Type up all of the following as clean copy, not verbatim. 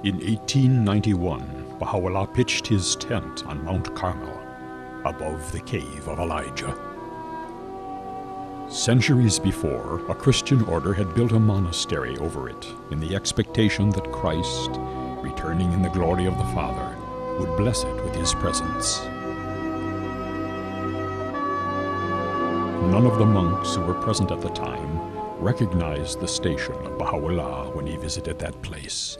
In 1891, Baha'u'llah pitched his tent on Mount Carmel, above the cave of Elijah. Centuries before, a Christian order had built a monastery over it in the expectation that Christ, returning in the glory of the Father, would bless it with his presence. None of the monks who were present at the time recognized the station of Baha'u'llah when he visited that place.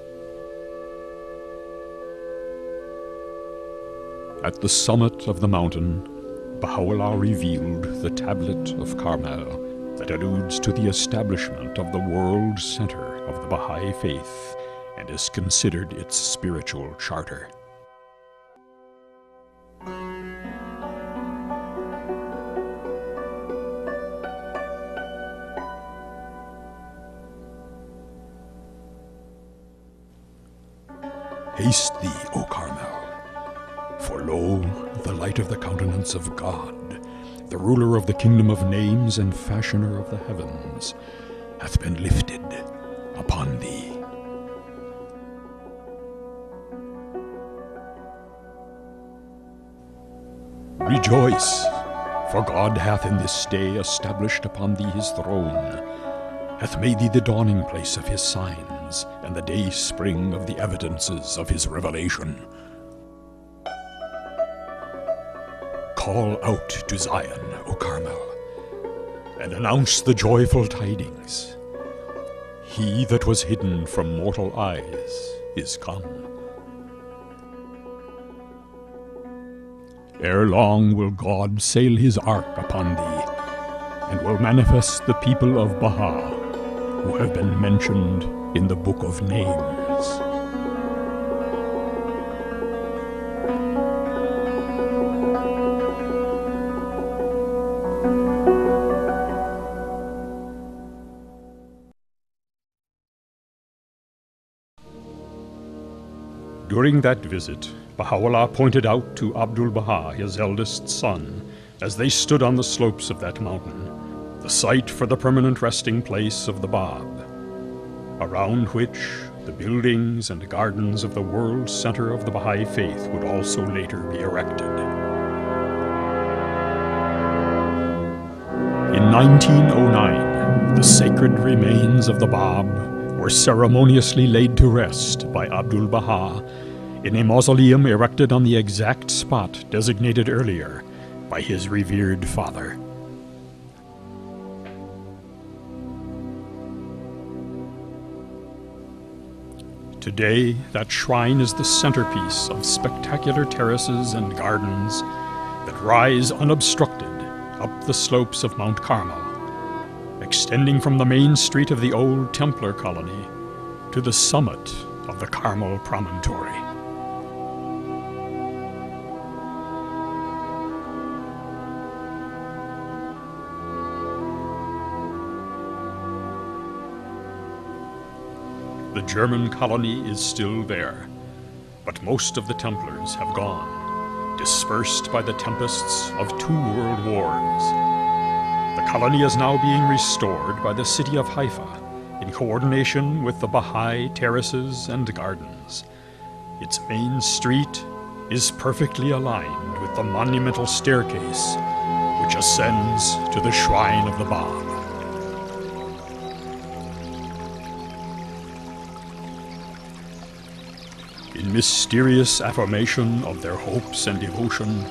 At the summit of the mountain, Baha'u'llah revealed the Tablet of Carmel that alludes to the establishment of the world center of the Baha'i faith and is considered its spiritual charter. Haste thee, O Carmel, for lo, the light of the countenance of God, the ruler of the kingdom of names and fashioner of the heavens, hath been lifted upon thee. Rejoice, for God hath in this day established upon thee his throne, hath made thee the dawning place of his signs, and the day spring of the evidences of his revelation. Call out to Zion, O Carmel, and announce the joyful tidings. He that was hidden from mortal eyes is come. Ere long will God sail his ark upon thee, and will manifest the people of Baha, who have been mentioned in the Book of Names. During that visit, Baha'u'llah pointed out to Abdul-Baha, his eldest son, as they stood on the slopes of that mountain, the site for the permanent resting place of the Bab, around which the buildings and gardens of the world center of the Baha'i faith would also later be erected. In 1909, the sacred remains of the Bab were ceremoniously laid to rest by Abdul-Baha in a mausoleum erected on the exact spot designated earlier by his revered father. Today, that shrine is the centerpiece of spectacular terraces and gardens that rise unobstructed up the slopes of Mount Carmel, extending from the main street of the old Templar colony to the summit of the Carmel promontory. The German colony is still there, but most of the Templars have gone, dispersed by the tempests of 2 world wars. The colony is now being restored by the city of Haifa in coordination with the Baha'i terraces and gardens. Its main street is perfectly aligned with the monumental staircase which ascends to the shrine of the Bab. In mysterious affirmation of their hopes and devotion,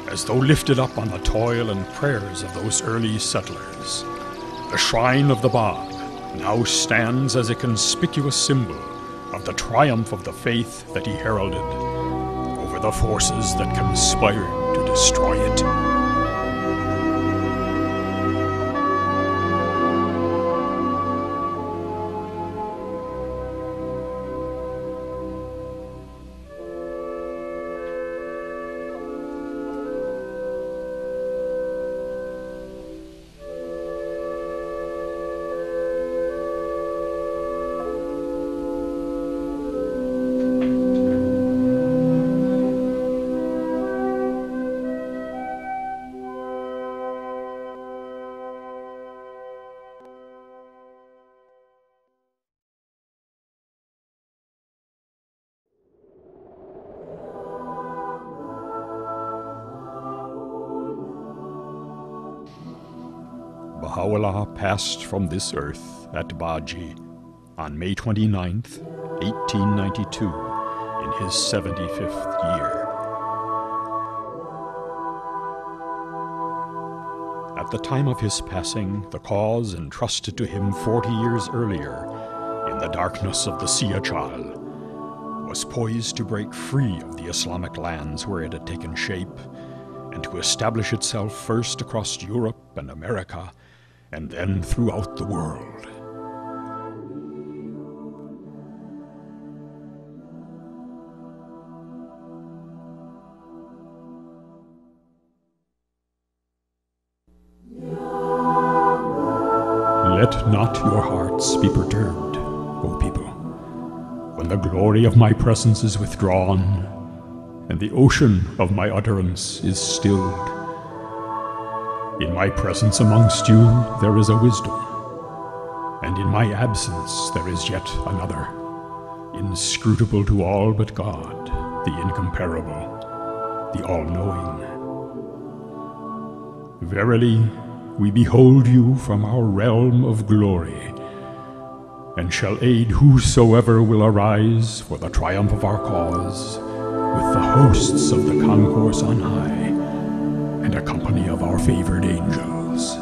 as though lifted up on the toil and prayers of those early settlers, the shrine of the Bab now stands as a conspicuous symbol of the triumph of the faith that he heralded over the forces that conspired to destroy it. Baha'u'llah passed from this earth at Baji on May 29th, 1892, in his 75th year. At the time of his passing, the cause entrusted to him 40 years earlier, in the darkness of the Siyachal, was poised to break free of the Islamic lands where it had taken shape, and to establish itself first across Europe and America, and then throughout the world. Let not your hearts be perturbed, O people, when the glory of my presence is withdrawn, and the ocean of my utterance is stilled. In my presence amongst you there is a wisdom, and in my absence there is yet another, inscrutable to all but God, the incomparable, the all-knowing. Verily, we behold you from our realm of glory, and shall aid whosoever will arise for the triumph of our cause, with the hosts of the concourse on high, and a company of our favored angels.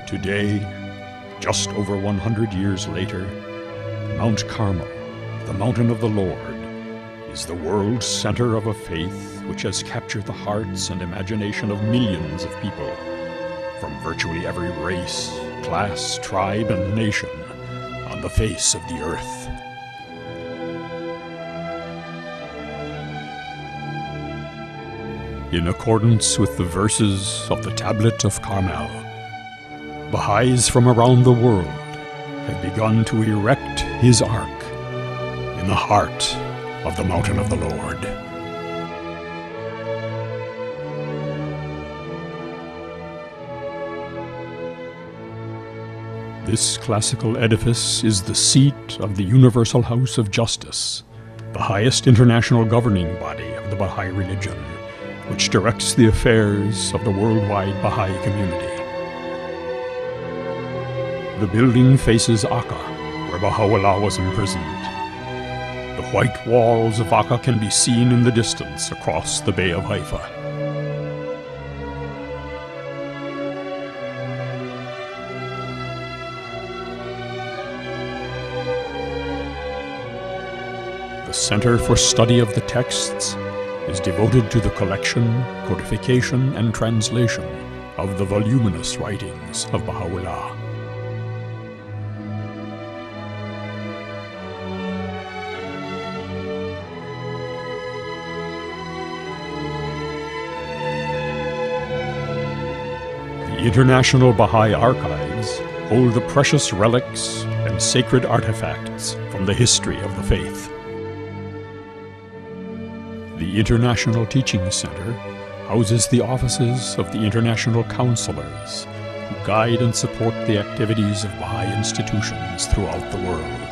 Today, just over 100 years later, Mount Carmel, the mountain of the Lord, is the world's center of a faith which has captured the hearts and imagination of millions of people from virtually every race, class, tribe, and nation on the face of the earth. In accordance with the verses of the Tablet of Carmel, Baha'is from around the world have begun to erect his ark in the heart of the mountain of the Lord. This classical edifice is the seat of the Universal House of Justice, the highest international governing body of the Baha'i religion, which directs the affairs of the worldwide Baha'i community. The building faces Akka, where Baha'u'llah was imprisoned. The white walls of Akka can be seen in the distance across the Bay of Haifa. The Center for Study of the Texts is devoted to the collection, codification, and translation of the voluminous writings of Baha'u'llah. The International Baha'i Archives hold the precious relics and sacred artifacts from the history of the faith. The International Teaching Center houses the offices of the international counselors who guide and support the activities of Baha'i institutions throughout the world.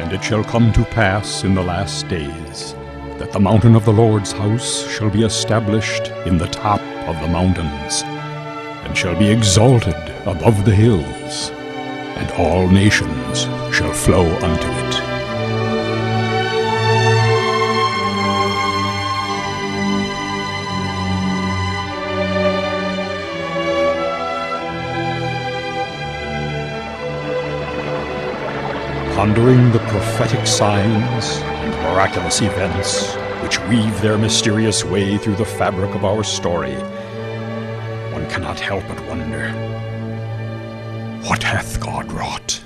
And it shall come to pass in the last days that the mountain of the Lord's house shall be established in the top of the mountains, and shall be exalted above the hills, and all nations shall flow unto it. Pondering the prophetic signs and miraculous events which weave their mysterious way through the fabric of our story, one cannot help but wonder, what hath God wrought?